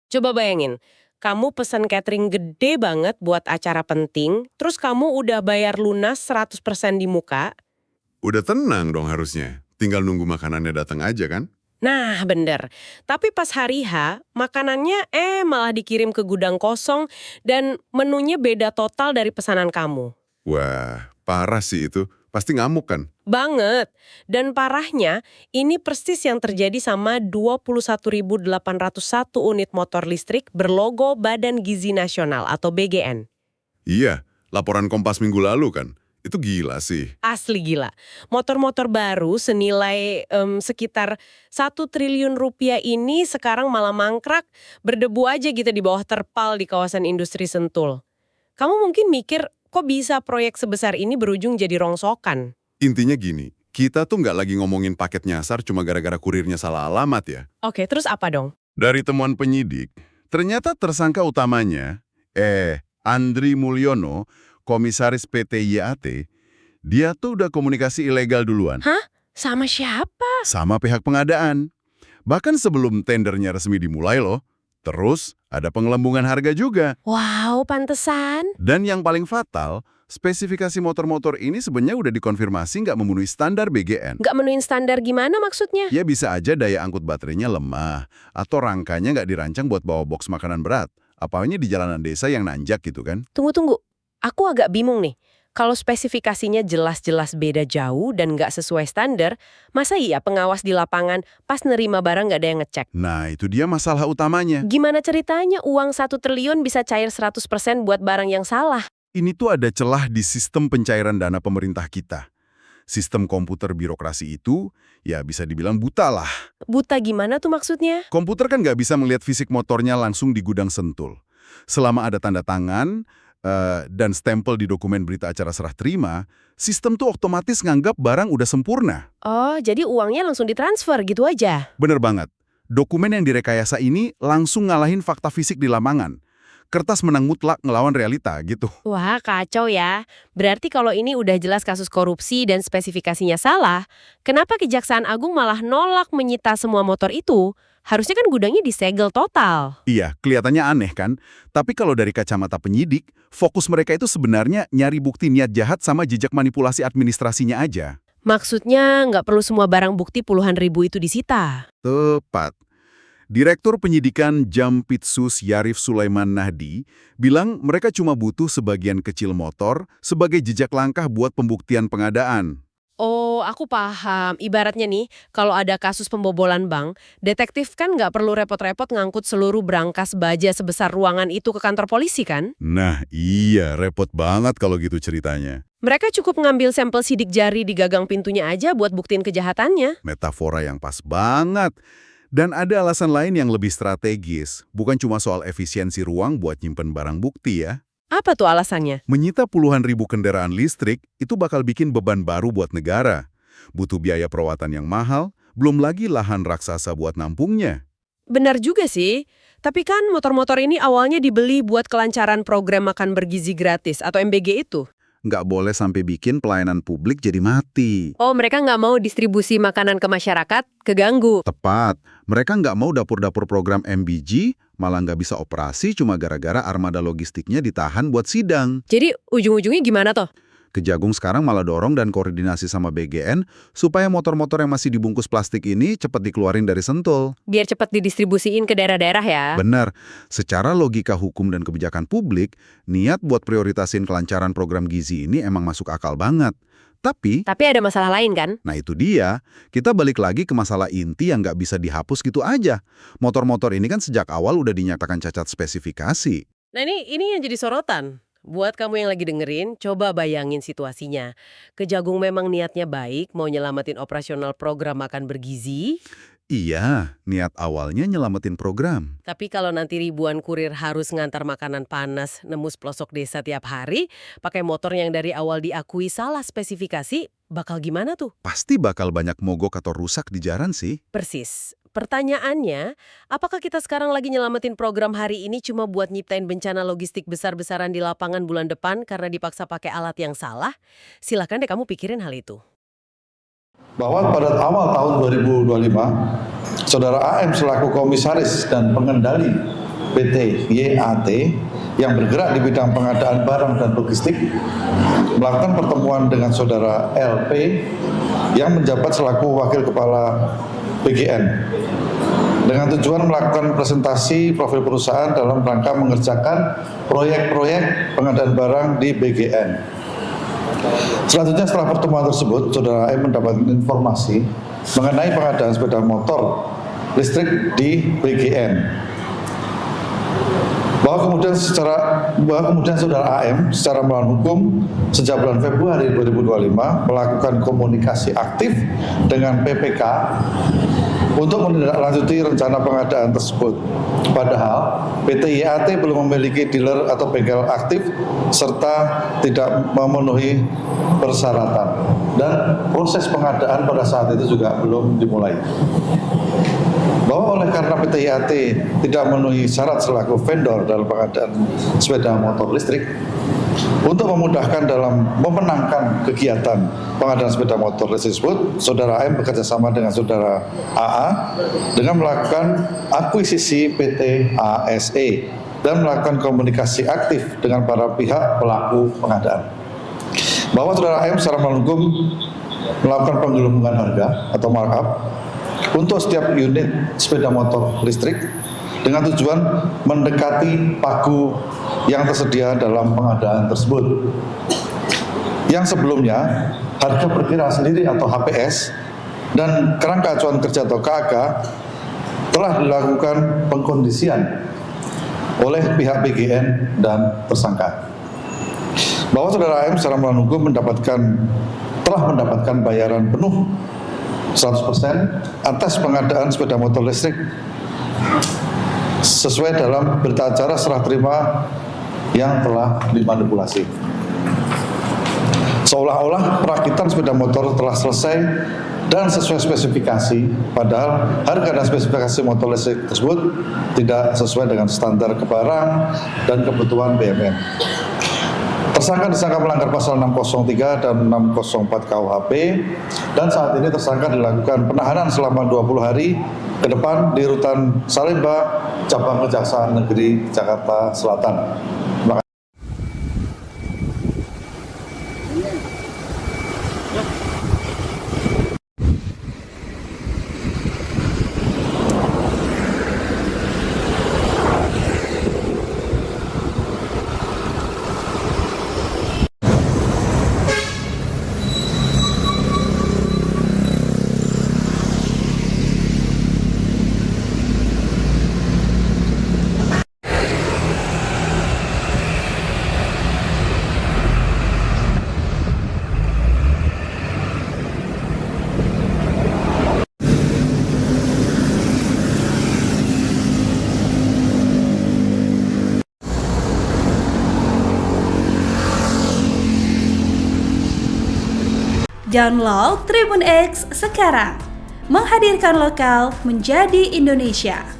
Coba bayangin, kamu pesan catering gede banget buat acara penting, terus kamu udah bayar lunas 100% di muka. Udah tenang dong harusnya. Tinggal nunggu makanannya datang aja kan? Nah, bener. Tapi pas hari H, makanannya malah dikirim ke gudang kosong dan menunya beda total dari pesanan kamu. Wah, parah sih itu. Pasti ngamuk kan? Banget. Dan parahnya, ini persis yang terjadi sama 21.801 unit motor listrik berlogo Badan Gizi Nasional atau BGN. Iya, laporan Kompas minggu lalu kan? Itu gila sih. Asli gila. Motor-motor baru senilai sekitar 1 triliun rupiah ini sekarang malah mangkrak, berdebu aja gitu di bawah terpal di kawasan industri Sentul. Kamu mungkin mikir, kok bisa proyek sebesar ini berujung jadi rongsokan? Intinya gini, kita tuh nggak lagi ngomongin paket nyasar cuma gara-gara kurirnya salah alamat ya. Oke, terus apa dong? Dari temuan penyidik, ternyata tersangka utamanya, Andri Mulyono, komisaris PT YAT, dia tuh udah komunikasi ilegal duluan Hah? Sama siapa? sama pihak pengadaan. Bahkan sebelum tendernya resmi dimulai loh. Terus ada pengelambungan harga juga. Wow, pantesan. Dan yang paling fatal, spesifikasi motor-motor ini sebenarnya udah dikonfirmasi nggak memenuhi standar BGN. Nggak menuin standar gimana maksudnya? Ya bisa aja daya angkut baterainya lemah, atau rangkanya nggak dirancang buat bawa box makanan berat. Apalagi di jalanan desa yang nanjak gitu kan. Tunggu. Aku agak bingung nih. Kalau spesifikasinya jelas-jelas beda jauh dan nggak sesuai standar, masa iya pengawas di lapangan pas nerima barang nggak ada yang ngecek? Nah itu dia masalah utamanya. Gimana ceritanya uang 1 triliun bisa cair 100% buat barang yang salah? Ini tuh ada celah di sistem pencairan dana pemerintah kita. Sistem komputer birokrasi itu, ya bisa dibilang buta lah. Buta gimana tuh maksudnya? Komputer kan nggak bisa melihat fisik motornya langsung di gudang Sentul. Selama ada tanda tangan dan stempel di dokumen berita acara serah terima, sistem tuh otomatis nganggap barang udah sempurna. Oh, jadi uangnya langsung ditransfer gitu aja? Bener banget. Dokumen yang direkayasa ini langsung ngalahin fakta fisik di lapangan. Kertas menang mutlak ngelawan realita gitu. Wah, kacau ya. Berarti kalau ini udah jelas kasus korupsi dan spesifikasinya salah, kenapa Kejaksaan Agung malah nolak menyita semua motor itu? Harusnya kan gudangnya disegel total. Iya, kelihatannya aneh kan? Tapi kalau dari kacamata penyidik, fokus mereka itu sebenarnya nyari bukti niat jahat sama jejak manipulasi administrasinya aja. Maksudnya nggak perlu semua barang bukti puluhan ribu itu disita. Tepat. Direktur Penyidikan Jampitsus Yarif Sulaiman Nahdi bilang mereka cuma butuh sebagian kecil motor sebagai jejak langkah buat pembuktian pengadaan. Oh, aku paham. Ibaratnya nih, kalau ada kasus pembobolan bank, detektif kan nggak perlu repot-repot ngangkut seluruh berangkas baja sebesar ruangan itu ke kantor polisi kan? Nah iya, repot banget kalau gitu ceritanya. Mereka cukup ngambil sampel sidik jari di gagang pintunya aja buat buktiin kejahatannya. Metafora yang pas banget. Dan ada alasan lain yang lebih strategis, bukan cuma soal efisiensi ruang buat nyimpen barang bukti ya. Apa tuh alasannya? Menyita puluhan ribu kendaraan listrik itu bakal bikin beban baru buat negara. Butuh biaya perawatan yang mahal, belum lagi lahan raksasa buat nampungnya. Benar juga sih. Tapi kan motor-motor ini awalnya dibeli buat kelancaran program makan bergizi gratis atau MBG itu. Nggak boleh sampai bikin pelayanan publik jadi mati. Oh, mereka nggak mau distribusi makanan ke masyarakat keganggu. Tepat, mereka nggak mau dapur-dapur program MBG, malah nggak bisa operasi cuma gara-gara armada logistiknya ditahan buat sidang. Jadi ujung-ujungnya gimana toh? Kejagung sekarang malah dorong dan koordinasi sama BGN supaya motor-motor yang masih dibungkus plastik ini cepat dikeluarin dari Sentul. Biar cepat didistribusiin ke daerah-daerah ya. Benar, secara logika hukum dan kebijakan publik, niat buat prioritasin kelancaran program gizi ini emang masuk akal banget. Tapi ada masalah lain kan? nah itu dia, kita balik lagi ke masalah inti yang nggak bisa dihapus gitu aja. Motor-motor ini kan sejak awal udah dinyatakan cacat spesifikasi. Nah ini yang jadi sorotan. Buat kamu yang lagi dengerin, coba bayangin situasinya. Kejagung memang niatnya baik, mau nyelamatin operasional program makan bergizi. Iya, niat awalnya nyelamatin program. Tapi kalau nanti ribuan kurir harus ngantar makanan panas nembus pelosok desa tiap hari, pakai motor yang dari awal diakui salah spesifikasi, bakal gimana tuh? Pasti bakal banyak mogok atau rusak di jalan sih. Persis. Pertanyaannya, apakah kita sekarang lagi nyelamatin program hari ini cuma buat nyiptain bencana logistik besar-besaran di lapangan bulan depan karena dipaksa pakai alat yang salah? Silakan deh kamu pikirin hal itu. Bahwa pada awal tahun 2025, Saudara AM selaku komisaris dan pengendali PT YAT yang bergerak di bidang pengadaan barang dan logistik melakukan pertemuan dengan saudara LP yang menjabat selaku Wakil Kepala BGN dengan tujuan melakukan presentasi profil perusahaan dalam rangka mengerjakan proyek-proyek pengadaan barang di BGN. Selanjutnya setelah pertemuan tersebut, saudara M mendapatkan informasi mengenai pengadaan sepeda motor listrik di BGN. Bahwa kemudian saudara AM secara melawan hukum sejak bulan Februari 2025 melakukan komunikasi aktif dengan PPK untuk menindaklanjuti rencana pengadaan tersebut. Padahal PT YAT belum memiliki dealer atau bengkel aktif serta tidak memenuhi persyaratan dan proses pengadaan pada saat itu juga belum dimulai. Bahwa oleh karena PT YAT tidak memenuhi syarat selaku vendor dalam pengadaan sepeda motor listrik, untuk memudahkan dalam memenangkan kegiatan pengadaan sepeda motor listrik tersebut, saudara AM bekerjasama dengan saudara AA dengan melakukan akuisisi PT ASE dan melakukan komunikasi aktif dengan para pihak pelaku pengadaan. Bahwa saudara AM secara melakukan penggelembungan harga atau markup untuk setiap unit sepeda motor listrik dengan tujuan mendekati pagu yang tersedia dalam pengadaan tersebut. Yang sebelumnya harga perkiraan sendiri atau HPS dan kerangka acuan kerja atau KAK telah dilakukan pengkondisian oleh pihak BGN dan tersangka. Bahwa saudara AM secara melawan telah mendapatkan bayaran penuh 100% atas pengadaan sepeda motor listrik sesuai dalam berita acara serah terima yang telah dimanipulasi. Seolah-olah perakitan sepeda motor telah selesai dan sesuai spesifikasi, padahal harga dan spesifikasi motor listrik tersebut tidak sesuai dengan standar kebarang dan kebutuhan BMN. Tersangka disangka melanggar pasal 603 dan 604 KUHP dan saat ini tersangka dilakukan penahanan selama 20 hari ke depan di Rutan Salemba, Cabang Kejaksaan Negeri Jakarta Selatan. Download Tribun X sekarang, menghadirkan lokal menjadi Indonesia.